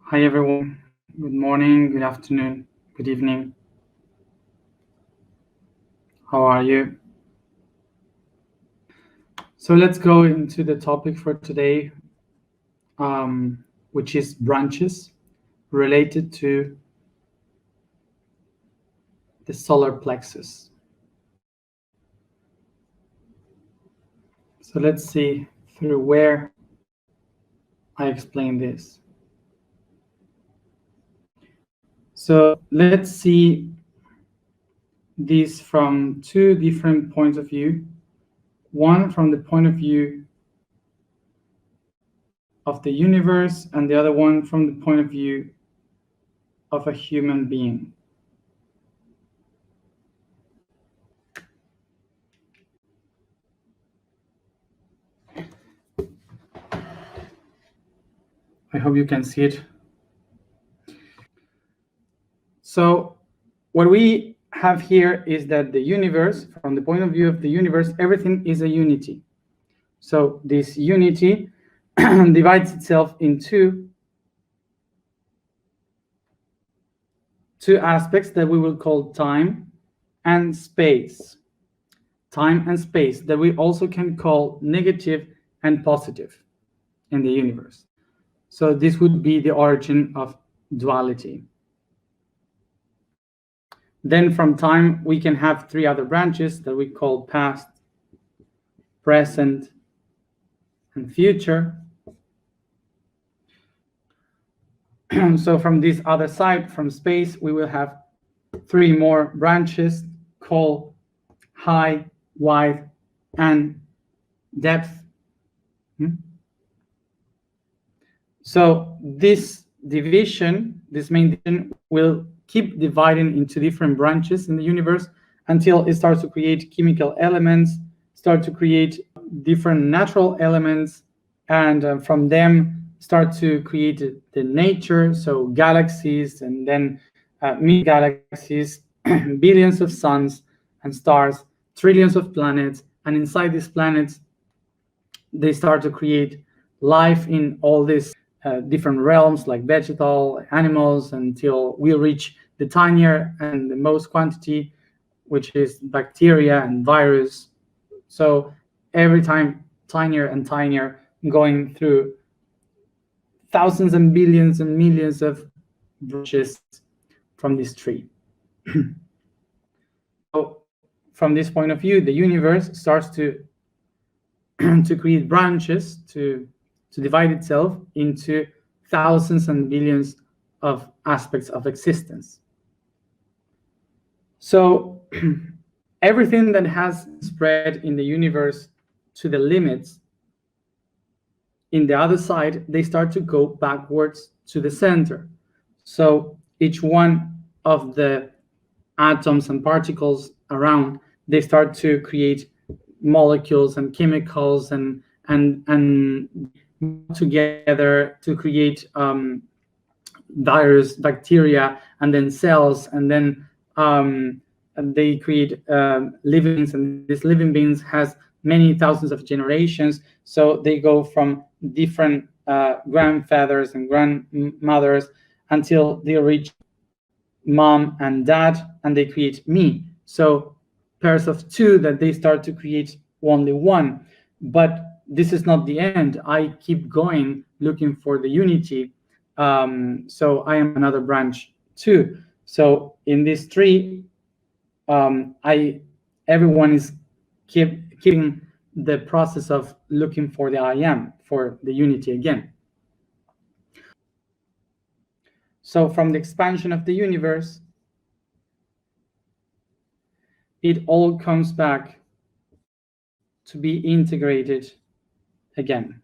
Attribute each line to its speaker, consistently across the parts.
Speaker 1: Hi everyone, good morning, good afternoon, good evening. How are you? So let's go into the topic for today, which is branches related to the solar plexus. So let's see through where I explain this. So let's see this from two different points of view. One from the point of view of the universe, and the other one from the point of view of a human being. I hope you can see it. So what we have here is that the universe, from the point of view of the universe, everything is a unity. So this unity divides itself into two aspects that we will call time and space. Time and space that we also can call negative and positive in the universe. So this would be the origin of duality. Then from time, we can have three other branches that we call past, present, and future. So from this other side, from space, we will have three more branches called high, wide, and depth. So this division, this main division, will keep dividing into different branches in the universe until it starts to create chemical elements, start to create different natural elements, and from them start to create the nature, so galaxies, and then many galaxies, billions of suns and stars, trillions of planets, and inside these planets, they start to create life in all these different realms, like vegetal, animals, until we reach the tinier and the most quantity, which is bacteria and virus. So every time tinier and tinier, going through thousands and billions and millions of branches from this tree. So from this point of view, the universe starts to create branches, to divide itself into thousands and billions of aspects of existence. So everything that has spread in the universe to the limits, in the other side, they start to go backwards to the center. So each one of the atoms and particles around, they start to create molecules and chemicals and together to create virus, bacteria, and then cells, and then they create living beings, and these living beings has many thousands of generations. So they go from different grandfathers and grandmothers until they reach mom and dad, and they create me. So pairs of two that they start to create only one. But this is not the end. I keep going looking for the unity. So I am another branch too. So in this tree, everyone is keeping the process of looking for the I am, for the unity again. So from the expansion of the universe, it all comes back to be integrated again.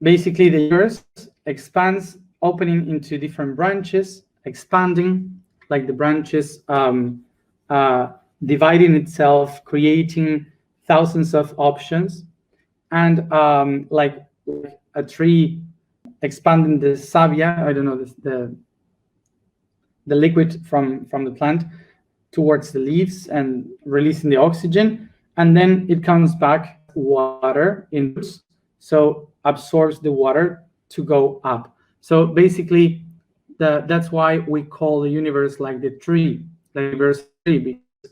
Speaker 1: Basically, the universe expands, opening into different branches, expanding, like the branches dividing itself, creating thousands of options, and like a tree expanding the savia, I don't know, the liquid from the plant towards the leaves and releasing the oxygen, and then it comes back water in roots, so absorbs the water to go up. So basically, that's why we call the universe like the tree, the universal tree, because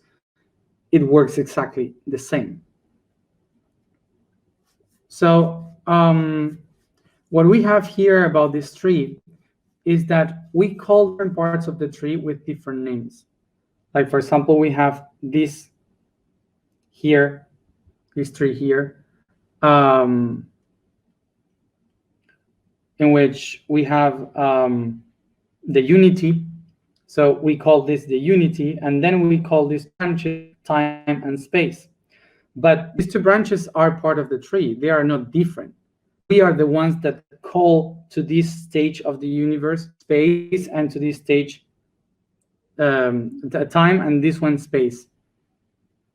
Speaker 1: it works exactly the same. So what we have here about this tree is that we call different parts of the tree with different names. Like, for example, we have this here, this tree here, in which we have the unity. So we call this the unity, and then we call these branches time and space. But these two branches are part of the tree. They are not different. We are the ones that call to this stage of the universe space, and to this stage time, and this one space.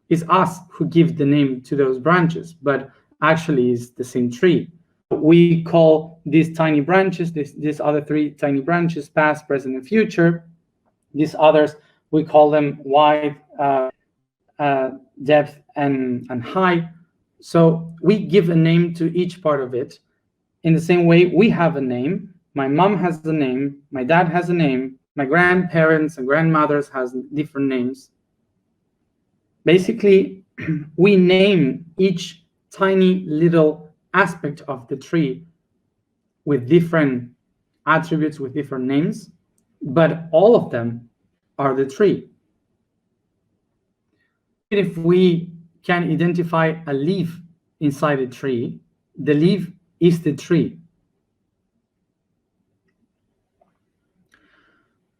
Speaker 1: It's us who give the name to those branches, but actually it's the same tree. We call these tiny branches, these other three tiny branches, past, present, and future. These others, we call them wide, depth, and high. So we give a name to each part of it. In the same way, we have a name. My mom has a name. My dad has a name. My grandparents and grandmothers has different names. Basically, we name each tiny little aspect of the tree with different attributes, with different names, but all of them are the tree. If we can identify a leaf inside a tree, the leaf is the tree.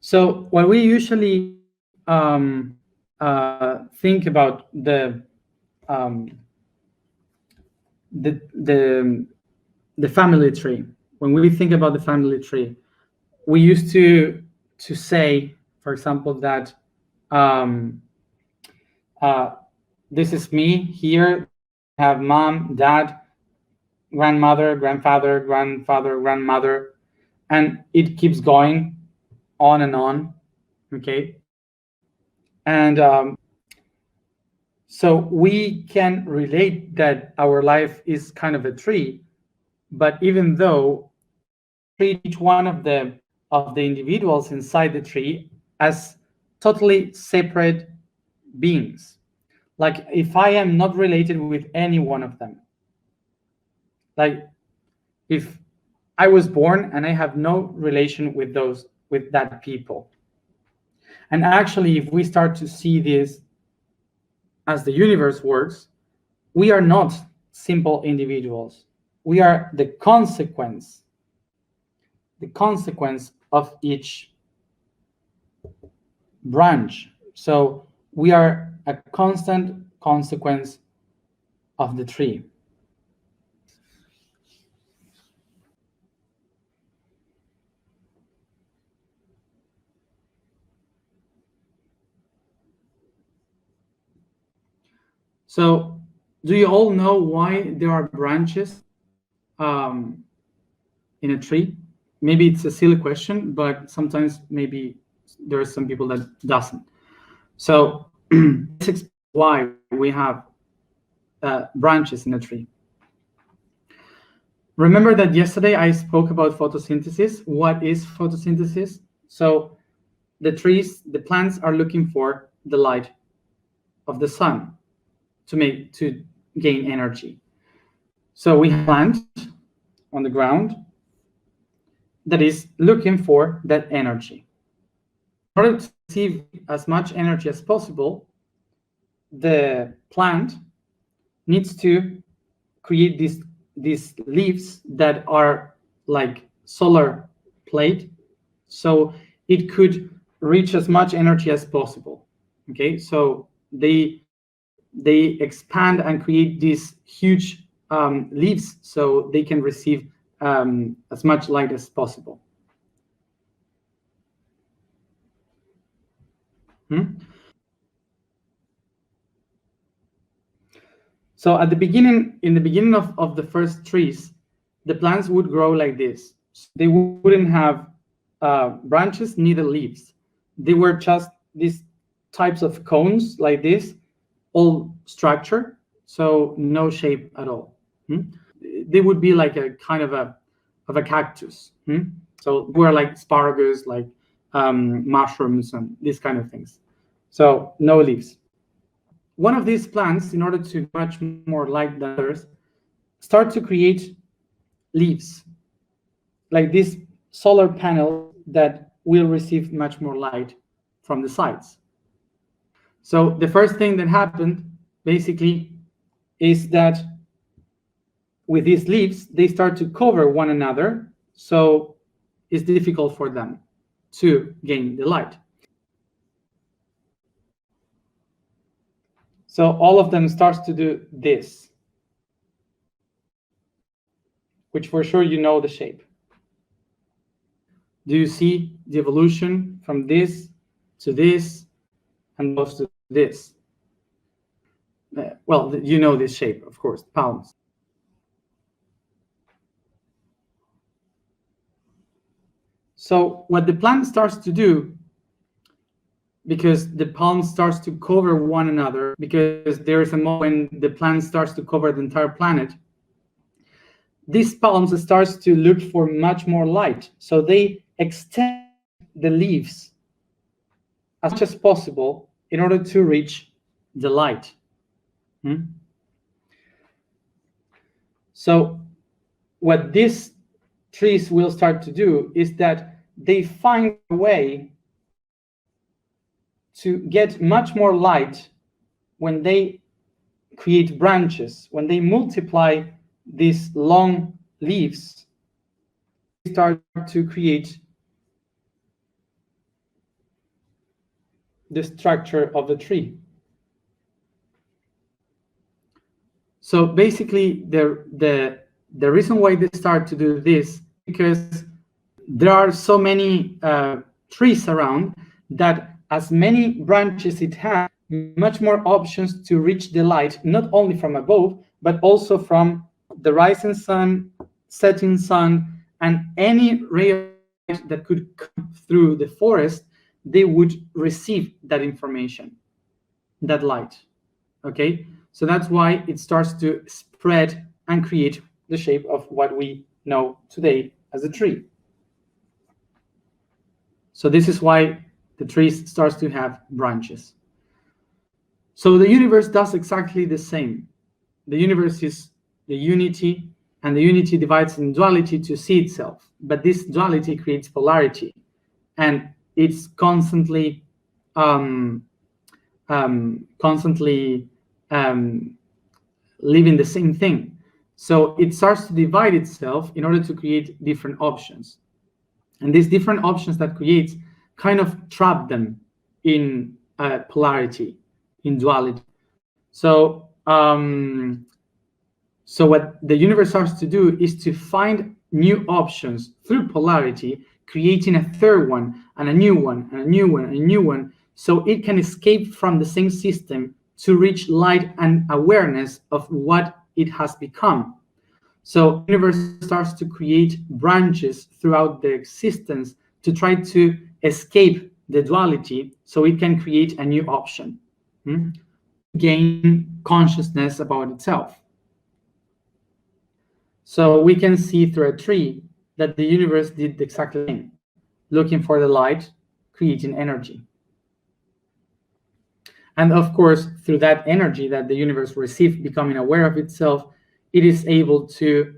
Speaker 1: So when we usually think about the family tree, when we think about the family tree, we used to say, for example, that this is me here. I have mom, dad, grandmother, grandfather, grandmother, and it keeps going on and on. Okay, and so we can relate that our life is kind of a tree, but even though treat each one of the individuals inside the tree as totally separate beings. Like, if I am not related with any one of them, like if I was born and I have no relation with that people. And actually, if we start to see this as the universe works, we are not simple individuals. We are the consequence of each branch. So we are a constant consequence of the tree. So do you all know why there are branches in a tree? Maybe it's a silly question, but sometimes maybe there are some people that doesn't. So let's explain why we have branches in a tree. Remember that yesterday I spoke about photosynthesis. What is photosynthesis? So the plants are looking for the light of the sun to gain energy. So we have a plant on the ground that is looking for that energy. In order to receive as much energy as possible, the plant needs to create these leaves that are like solar plate, so it could reach as much energy as possible. Okay, so they expand and create these huge leaves so they can receive as much light as possible. So in the beginning of the first trees, the plants would grow like this. They wouldn't have branches, neither leaves. They were just these types of cones like this, all structure, so no shape at all. They would be like a kind of of a cactus. So they were like asparagus, like mushrooms and these kind of things. So no leaves. One of these plants, in order to much more light than others, start to create leaves, like these solar panels that will receive much more light from the sides. So the first thing that happened basically is that with these leaves, they start to cover one another, so it's difficult for them to gain the light. So all of them starts to do this, which for sure you know the shape. Do you see the evolution from this to this and goes to this? Well, you know this shape, of course, palms. So what the plant starts to do, because the palm starts to cover one another, because there is a moment when the plant starts to cover the entire planet, these palms starts to look for much more light. So they extend the leaves as much as possible in order to reach the light. So what these trees will start to do is that they find a way to get much more light when they create branches. When they multiply these long leaves, they start to create the structure of the tree. So basically, the reason why they start to do this, because there are so many trees around that as many branches it has, much more options to reach the light, not only from above, but also from the rising sun, setting sun, and any ray of light that could come through the forest, they would receive that information, that light. Okay, so that's why it starts to spread and create the shape of what we know today as a tree. So this is why the tree starts to have branches. So the universe does exactly the same. The universe is the unity, and the unity divides in duality to see itself. But this duality creates polarity, and it's constantly living the same thing. So it starts to divide itself in order to create different options. And these different options that creates kind of trap them in polarity, in duality. So what the universe starts to do is to find new options through polarity, creating a third one, and a new one, and a new one, and a new one, so it can escape from the same system to reach light and awareness of what it has become. So the universe starts to create branches throughout the existence to try to escape the duality, so it can create a new option, gain consciousness about itself. So we can see through a tree that the universe did exactly the same, looking for the light, creating energy. And of course, through that energy that the universe received, becoming aware of itself, it is able to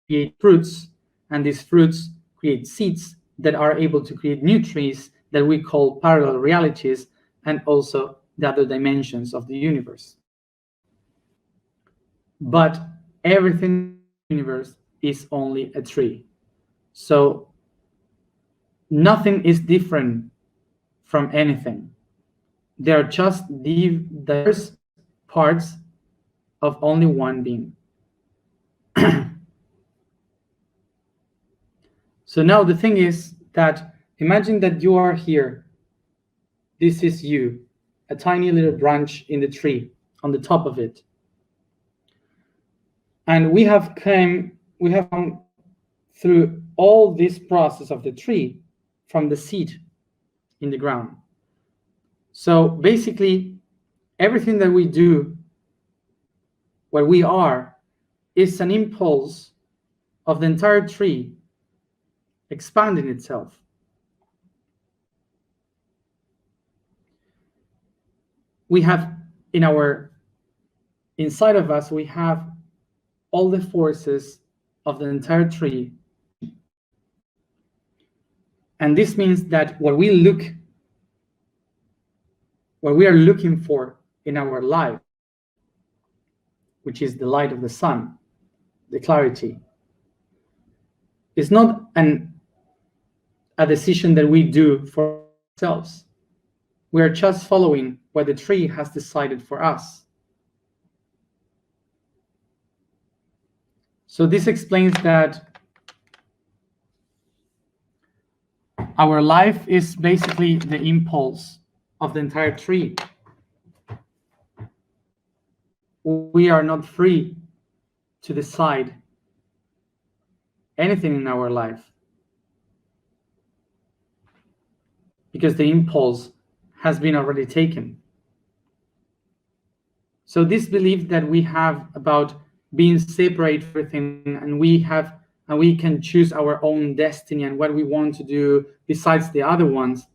Speaker 1: create fruits, and these fruits create seeds that are able to create new trees that we call parallel realities, and also the other dimensions of the universe. But everything in the universe is only a tree. So nothing is different from anything. They are just diverse parts of only one being. So now the thing is that imagine that you are here. This is you, a tiny little branch in the tree, on the top of it. And we have come through all this process of the tree from the seed in the ground. So basically, everything that we do, what we are, is an impulse of the entire tree expanding itself. We have inside of us, we have all the forces of the entire tree. And this means that what we are looking for in our life, which is the light of the sun, the clarity, is not a decision that we do for ourselves. We are just following what the tree has decided for us. So this explains that our life is basically the impulse of the entire tree. We are not free to decide anything in our life because the impulse has been already taken. So this belief that we have about being separate from everything, and we can choose our own destiny and what we want to do besides the other ones,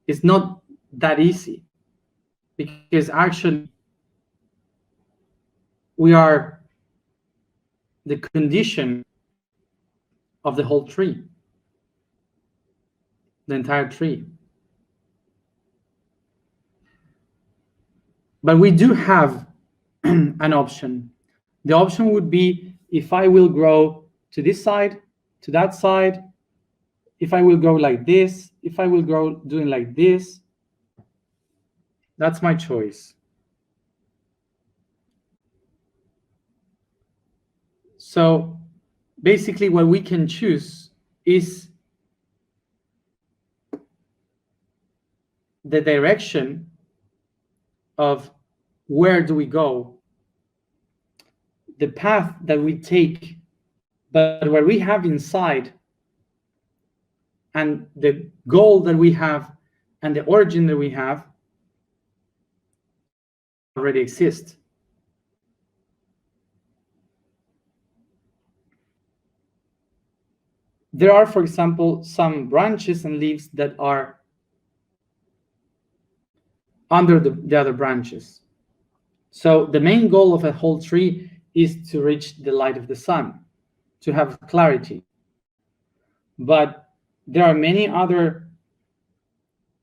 Speaker 1: is not that easy, because actually we are the condition of the whole tree, the entire tree. But we do have an option. The option would be if I will grow to this side, to that side, if I will go like this, if I will grow doing like this. That's my choice. So basically what we can choose is the direction of where do we go, the path that we take, but what we have inside and the goal that we have and the origin that we have already exist. There are, for example, some branches and leaves that are under the other branches. So the main goal of a whole tree is to reach the light of the sun, to have clarity. But there are many other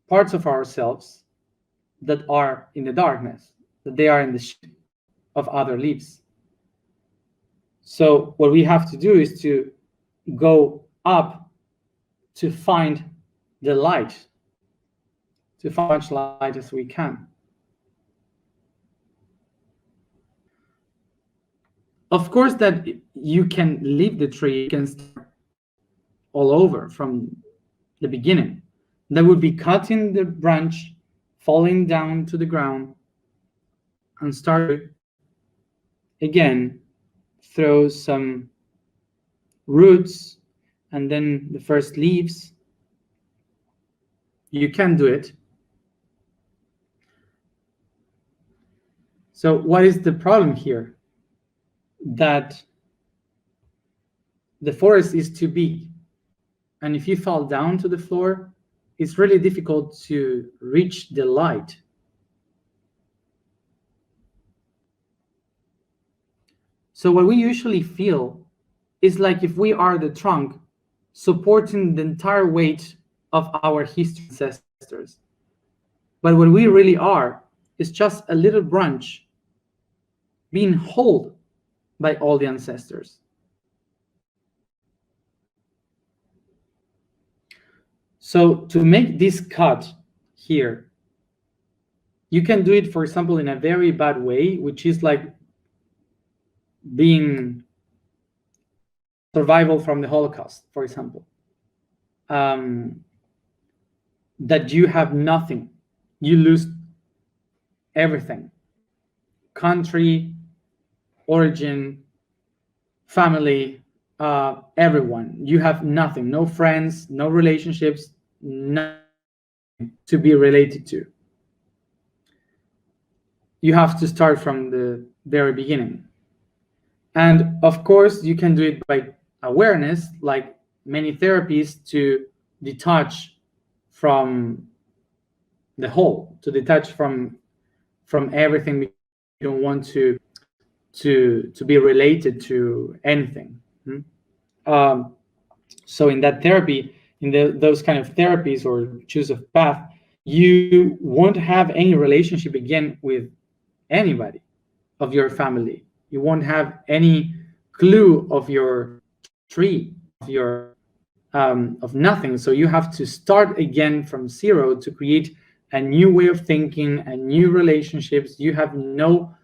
Speaker 1: parts of ourselves that are in the darkness, that they are in the shade of other leaves. So what we have to do is to go up to find the light, to find as much light as we can. Of course that you can leave the tree, you can start all over from the beginning. That would be cutting the branch, falling down to the ground, and start again, throw some roots and then the first leaves. You can do it. So what is the problem here? That the forest is too big, and if you fall down to the floor, it's really difficult to reach the light. So what we usually feel is like if we are the trunk supporting the entire weight of our history ancestors. But what we really are is just a little branch being held by all the ancestors. So to make this cut here, you can do it, for example, in a very bad way, which is like being survival from the Holocaust, for example. That you have nothing, you lose everything, country, origin, family, everyone. You have nothing, no friends, no relationships, nothing to be related to. You have to start from the very beginning. And of course, you can do it by awareness, like many therapies to detach from the whole, to detach from everything, because we don't want to be related to anything. Um, so in that therapy, in those kind of therapies or choose of path, you won't have any relationship again with anybody of your family. You won't have any clue of your tree, of your of nothing. So you have to start again from zero to create a new way of thinking and new relationships. You have no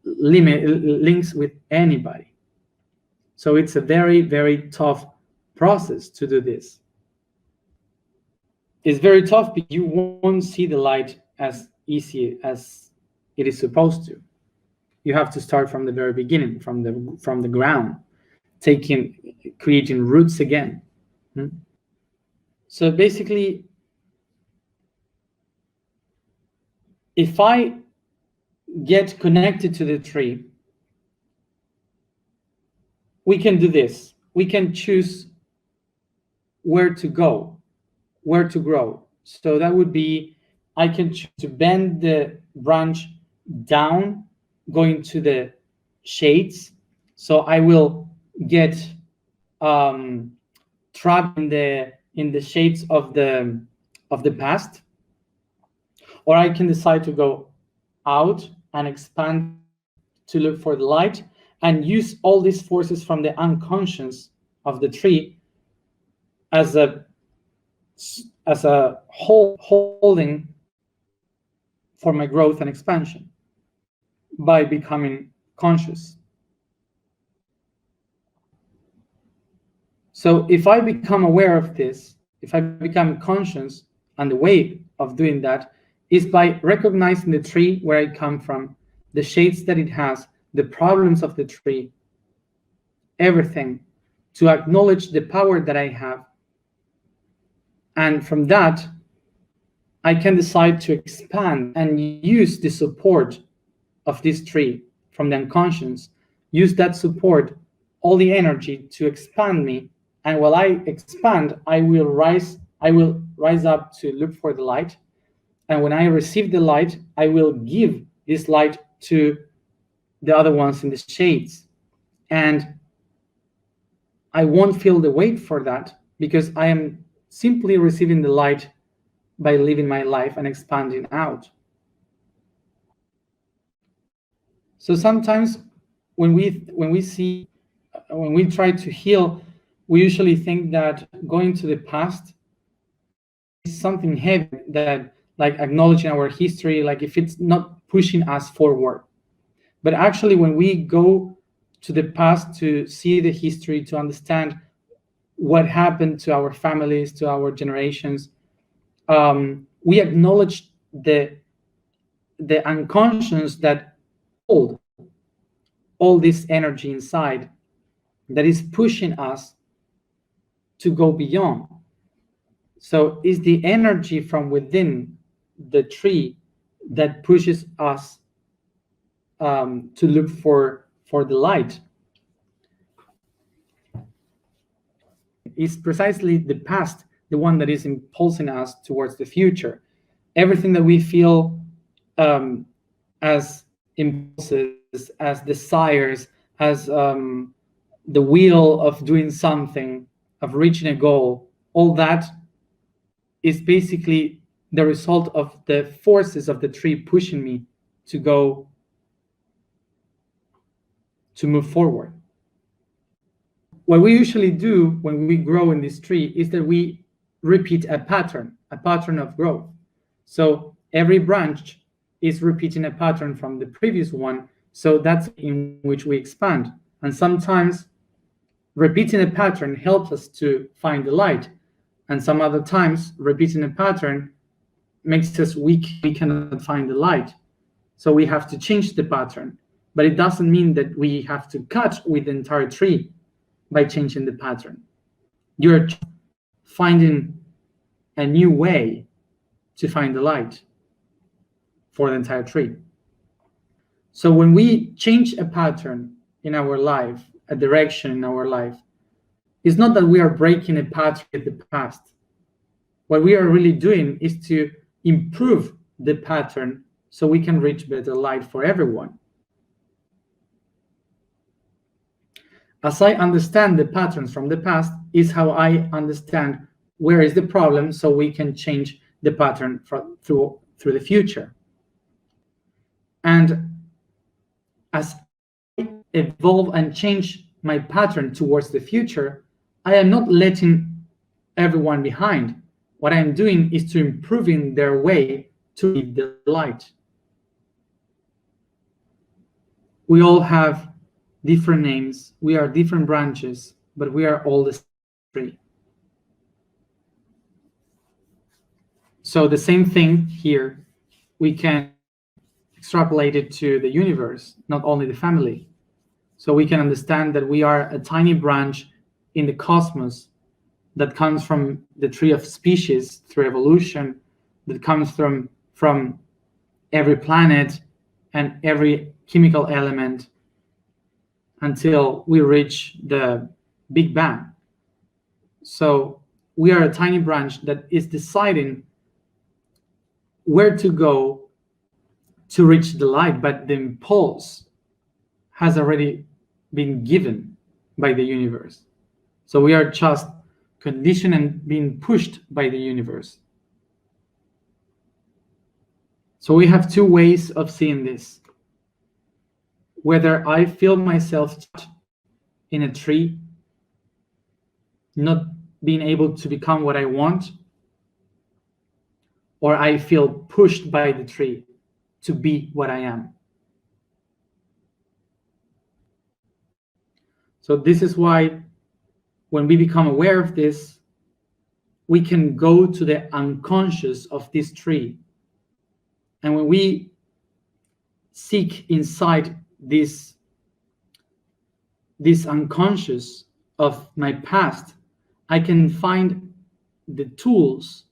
Speaker 1: links with anybody. So it's a very, very tough process to do this. It's very tough because you won't see the light as easy as it is supposed to. You have to start from the very beginning, from the ground, creating roots again. So basically, if I get connected to the tree, we can do this. We can choose where to go, where to grow. So that would be, I can choose to bend the branch down, going to the shades. So I will get trapped in the shades of the past, or I can decide to go out and expand to look for the light and use all these forces from the unconscious of the tree as a holding for my growth and expansion by becoming conscious. So if I become aware of this, if I become conscious, and the way of doing that is by recognizing the tree where I come from, the shades that it has, the problems of the tree, everything, to acknowledge the power that I have. And from that, I can decide to expand and use the support of this tree from the unconscious, use that support, all the energy to expand me. And while I expand, I will rise up to look for the light. And when I receive the light, I will give this light to the other ones in the shades. And I won't feel the weight for that, because I am simply receiving the light by living my life and expanding out. So sometimes when we try to heal, we usually think that going to the past is something heavy, that like acknowledging our history, like if it's not pushing us forward. But actually, when we go to the past to see the history, to understand what happened to our families, to our generations, we acknowledge the unconscious that hold all this energy inside, that is pushing us to go beyond. So it's the energy from within the tree that pushes us to look for the light. It's precisely the past, the one that is impulsing us towards the future. Everything that we feel as impulses, as desires, as the will of doing something, of reaching a goal, all that is basically the result of the forces of the tree pushing me to go, to move forward. What we usually do when we grow in this tree is that we repeat a pattern of growth. So every branch is repeating a pattern from the previous one. So that's in which we expand. And sometimes repeating a pattern helps us to find the light. And some other times repeating a pattern makes us weak. We cannot find the light. So we have to change the pattern. But it doesn't mean that we have to cut with the entire tree by changing the pattern. You're finding a new way to find the light for the entire tree. So when we change a pattern in our life, a direction in our life, It's not that we are breaking a pattern with the past. What we are really doing is to improve the pattern so we can reach better light for everyone. As I understand the patterns from the past is how I understand where is the problem so we can change the pattern through the future. And as I evolve and change my pattern towards the future, I am not letting everyone behind. What I am doing is to improving their way to lead the light. We all have different names, we are different branches, but we are all the same tree. So the same thing here, we can extrapolate it to the universe, not only the family. So we can understand that we are a tiny branch in the cosmos that comes from the tree of species through evolution, that comes from every planet and every chemical element until we reach the Big Bang. So we are a tiny branch that is deciding where to go to reach the light, but the impulse has already been given by the universe. So we are just conditioned and being pushed by the universe. So we have two ways of seeing this. Whether I feel myself in a tree, not being able to become what I want, or I feel pushed by the tree to be what I am. So this is why when we become aware of this, we can go to the unconscious of this tree. And when we seek inside this unconscious of my past, I can find the tools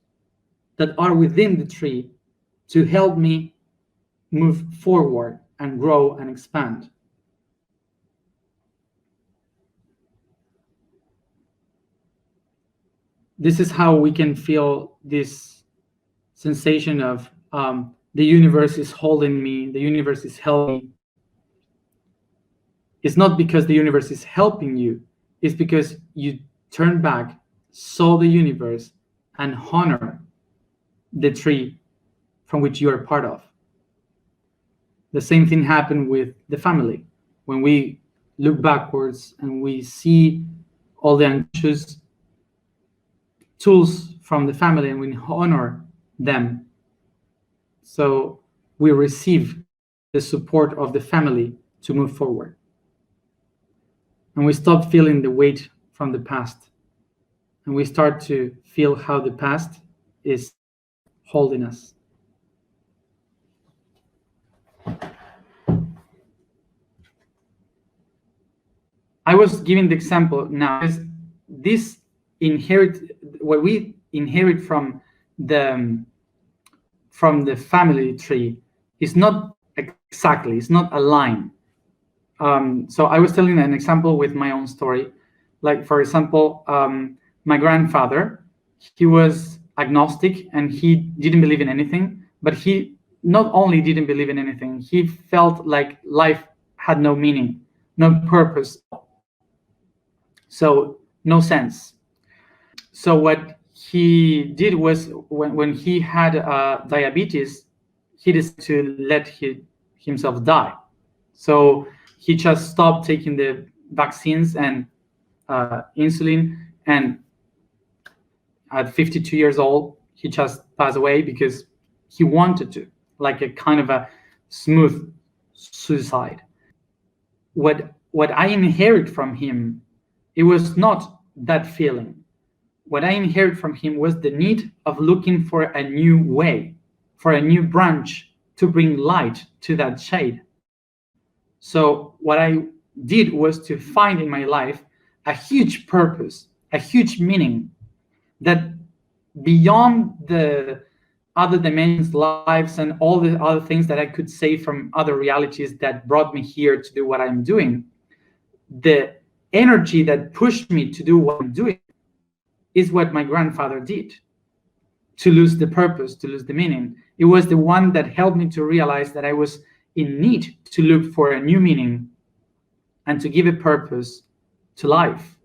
Speaker 1: that are within the tree to help me move forward and grow and expand. This is how we can feel this sensation of the universe is holding me, the universe is helping me. It's not because the universe is helping you, it's because you turn back, saw the universe, and honor the tree from which you are part of. The same thing happened with the family. When we look backwards and we see all the unconscious tools from the family and we honor them, so we receive the support of the family to move forward. And we stop feeling the weight from the past. And we start to feel how the past is holding us. I was giving the example now is this what we inherit from the family tree is not exactly, it's not a line. So I was telling an example with my own story. Like, for example, my grandfather, he was agnostic and he didn't believe in anything, but he not only didn't believe in anything, he felt like life had no meaning, no purpose. So no sense. So what he did was when he had diabetes, he decided to let himself die. So he just stopped taking the vaccines and insulin, and at 52 years old, he just passed away because he wanted to, like a kind of a smooth suicide. What I inherit from him, it was not that feeling. What I inherit from him was the need of looking for a new way, for a new branch to bring light to that shade. So what I did was to find in my life a huge purpose, a huge meaning that beyond the other dimensions, lives, and all the other things that I could say from other realities that brought me here to do what I'm doing, the energy that pushed me to do what I'm doing is what my grandfather did, to lose the purpose, to lose the meaning. It was the one that helped me to realize that I was in need to look for a new meaning and to give a purpose to life,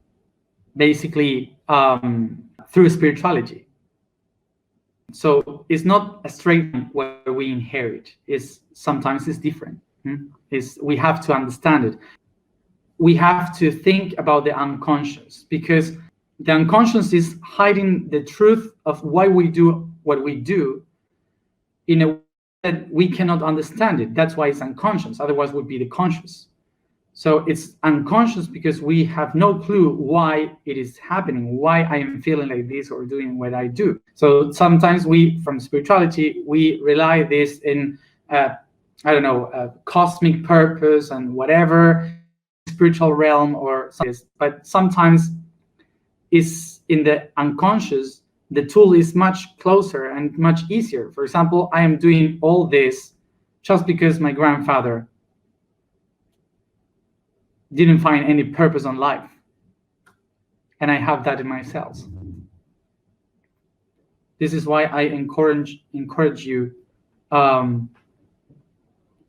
Speaker 1: basically through spirituality. So it's not a straight line where we inherit. Sometimes it's different. We have to understand it. We have to think about the unconscious, because the unconscious is hiding the truth of why we do what we do in a way that we cannot understand it. That's why it's unconscious. Otherwise, it would be the conscious. So it's unconscious because we have no clue why it is happening, why I am feeling like this or doing what I do. So sometimes from spirituality, we rely this in, cosmic purpose and whatever, spiritual realm or something. But sometimes is in the unconscious, the tool is much closer and much easier. For example, I am doing all this just because my grandfather didn't find any purpose on life, and I have that in my cells. This is why I encourage you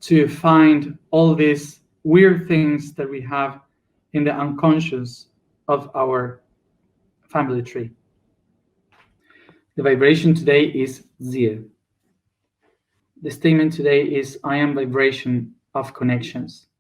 Speaker 1: to find all these weird things that we have in the unconscious of our family tree. The vibration today is 0. The statement today is, I am vibration of connections.